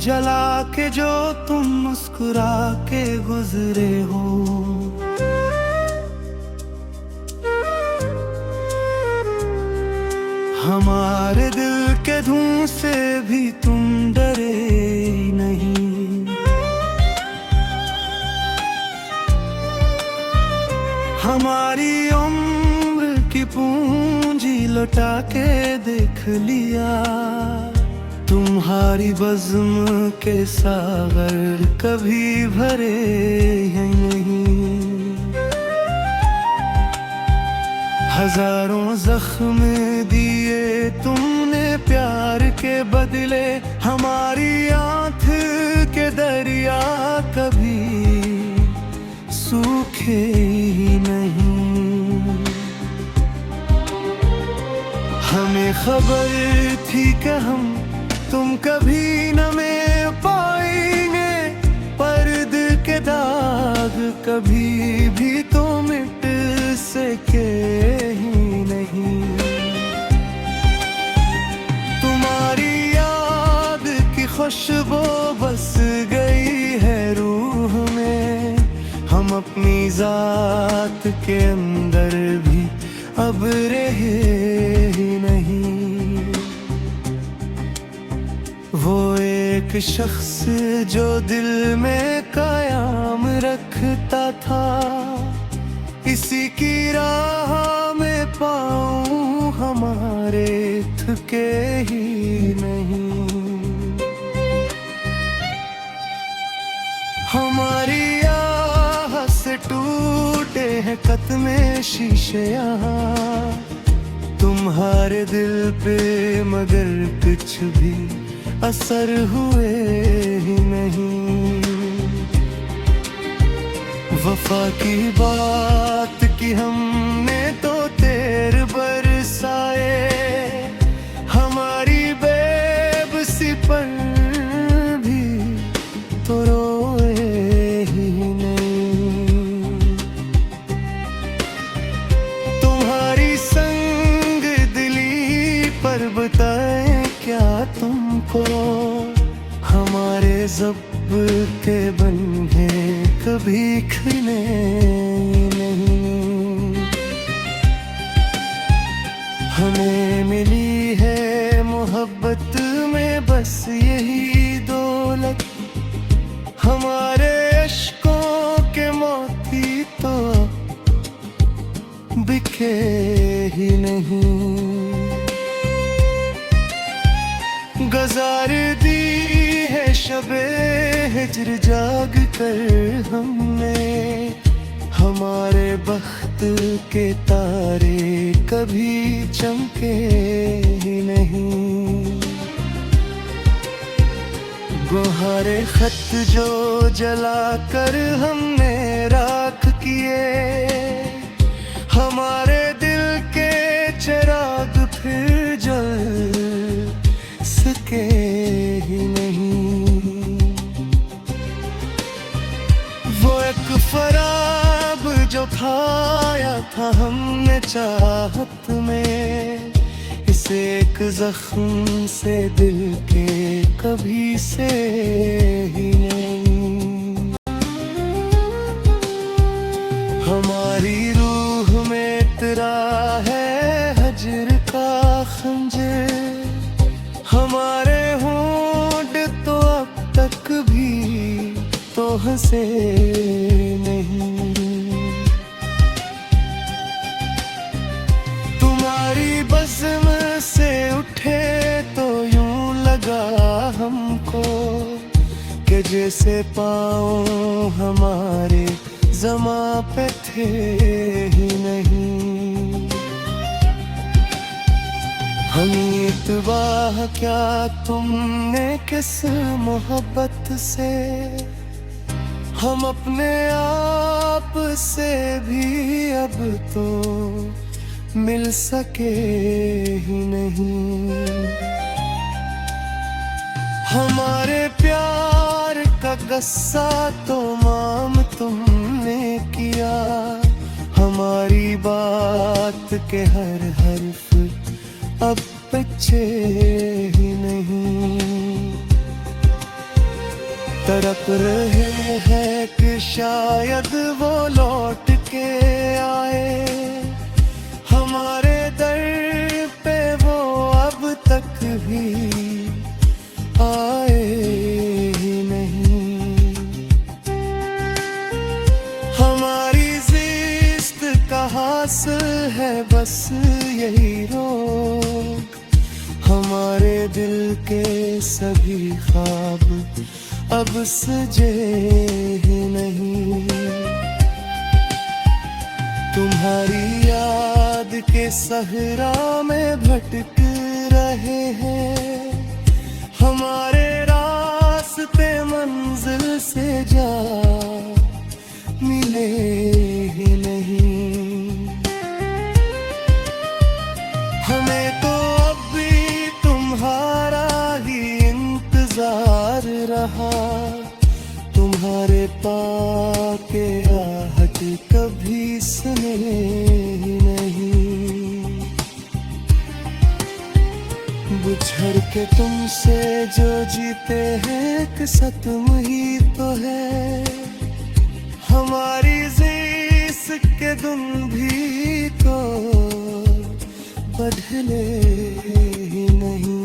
जला के जो तुम मुस्कुरा के गुजरे हो। हमारे दिल के धुएं से भी तुम डरे नहीं। हमारी उम्र की पूंजी लौटा के देख लिया। तुम्हारी बज़्म के सागर कभी भरे हैं नहीं। हजारों जख्म दिए तुमने प्यार के बदले। हमारी आँख के दरिया कभी सूखे ही नहीं। हमें खबर थी कि हम तुम कभी न मिल पाएंगे, पर दिल के दाग कभी भी तो मिट सके ही नहीं। तुम्हारी याद की खुशबू बस गई है रूह में। हम अपनी जात के अंदर भी अब रहे ही नहीं। वो एक शख्स जो दिल में कायम रखता था, इसी की राह में पाँव हमारे थके ही नहीं। हमारी आह से टूटे हैं कतमे शीशे यहाँ। तुम्हारे दिल पे मगर कुछ भी असर हुए ही नहीं। वफा की बात की हमने तो तेर बरसाए। हमारी बेबसी पर भी तो रोए ही नहीं। तुम्हारी संग दिली पर बताए क्या तुमको। हमारे ज़ब के बंधे कभी खुले नहीं। हमें मिली है मोहब्बत में बस यही दौलत। हमारे अश्कों के मोती तो बिके ही नहीं। गुजार दी है शबे हिज्र जाग कर हमने। हमारे बख्त के तारे कभी चमके ही नहीं। गुहारे खत जो जला कर हमने राख किए। हमारे दिल के चिराग फिर जल सके ही नहीं। वो एक फराब जो खाया था हमने चाहत में, इसे एक जख्म से दिल के कभी से ही नहीं। हमारी रूह में तेरा है हजर का खंजर। हमारे होंठ तो अब तक भी तो हंसे नहीं। तुम्हारी बज़्म से उठे तो यूं लगा हमको कि जैसे पाँव हमारे ज़मा पे थे ही नहीं। हम इत्बाह क्या तुमने किस मोहब्बत से। हम अपने आप से भी अब तो मिल सके ही नहीं। हमारे प्यार का गस्सा तो माम तुमने किया। हमारी बात के हर हर्फ अब पीछे ही नहीं। तड़प रहे हैं कि शायद वो लौट के आए, हमारे दर पे वो अब तक भी आए ही नहीं। हमारी जिस्त का हासिल है बस यही रोग, हमारे दिल के सभी ख्वाब अब सजे ही नहीं। तुम्हारी याद के सहरा में भटक रहे हैं, हमारे रास्ते मंजिल से जा मिले ही नहीं। हमें तो अब भी तुम्हारा ही इंतजार रहा, तुम्हारे पाके आहट कभी सुने ही नहीं। बिछड़ के तुमसे जो जीते हैं किस्मत ही तो है, हमारी जिस्म के दिन भी तो बदले ही नहीं।